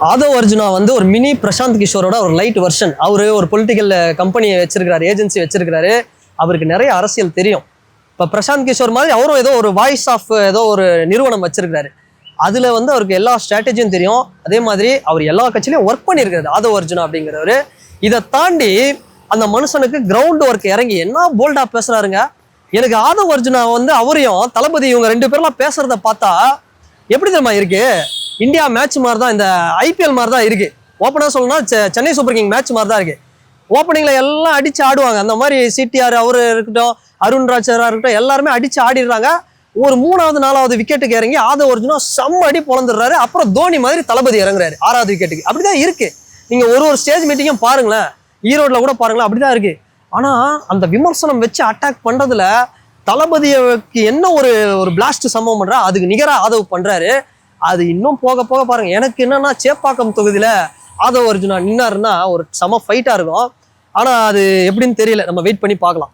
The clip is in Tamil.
ஆதவ் அர்ஜுனா வந்து ஒரு மினி பிரசாந்த் கிஷோரோட ஒரு லைட் வெர்ஷன். அவரு ஒரு பொலிட்டிக்கல் கம்பெனியை வச்சிருக்காரு, ஏஜென்சி வச்சிருக்காரு. அவருக்கு நிறைய அரசியல் தெரியும். இப்போ பிரசாந்த் கிஷோர் மாதிரி அவரும் ஏதோ ஒரு வாய்ஸ் ஆஃப் ஏதோ ஒரு நிறுவனம் வச்சிருக்காரு. அதுல வந்து அவருக்கு எல்லா ஸ்ட்ராட்டஜியும் தெரியும். அதே மாதிரி அவர் எல்லா கட்சியிலையும் ஒர்க் பண்ணியிருக்காரு ஆதவ் அர்ஜுனா அப்படிங்கிறவரு. இதை தாண்டி அந்த மனுஷனுக்கு கிரவுண்ட் ஒர்க் இறங்கி என்ன போல்டா பேசுறாருங்க. எனக்கு ஆதவ் அர்ஜுனா வந்து அவரையும் தளபதி இவங்க 2 பேர்லாம் பேசுறத பார்த்தா எப்படி தெரியுமா இருக்கு? இந்தியா மேட்ச் மாதிரி தான், இந்த ஐபிஎல் மாதிரி தான் இருக்கு. ஓப்பனா சொல்லணும்னா சென்னை சூப்பர் கிங் மேட்ச் மாதிரி தான் இருக்கு. ஓப்பனிங்ல எல்லாம் அடிச்சு ஆடுவாங்க. அந்த மாதிரி சிடிஆர் அவரு இருக்கட்டும், அருண்ராஜரா இருக்கட்டும், எல்லாருமே அடிச்சு ஆடிடுறாங்க. ஒரு 3வது 4வது விக்கெட்டுக்கு இறங்கி ஆதவ் அர்ஜுனா செம்ம அடி பொழந்துடுறாரு. அப்புறம் தோனி மாதிரி தளபதி இறங்குறாரு 6வது விக்கெட்டுக்கு. அப்படிதான் இருக்கு. நீங்க ஒரு ஸ்டேஜ் மீட்டிங்கும் பாருங்களேன், ஈரோட்ல கூட பாருங்களேன், அப்படிதான் இருக்கு. ஆனா அந்த விமர்சனம் வச்சு அட்டாக் பண்றதுல தளபதிக்கு என்ன ஒரு பிளாஸ்ட் சம்பவம் பண்றா, அதுக்கு நிகரா ஆதவ் பண்றாரு. அது இன்னும் போக போக பாருங்க. எனக்கு என்னன்னா சேப்பாக்கம் தொகுதியில ஆதவ் அர்ஜுனா நின்னாருன்னா ஒரு செம ஃபைட்டா இருக்கும். ஆனா அது எப்படின்னு தெரியல, நம்ம வெயிட் பண்ணி பார்க்கலாம்.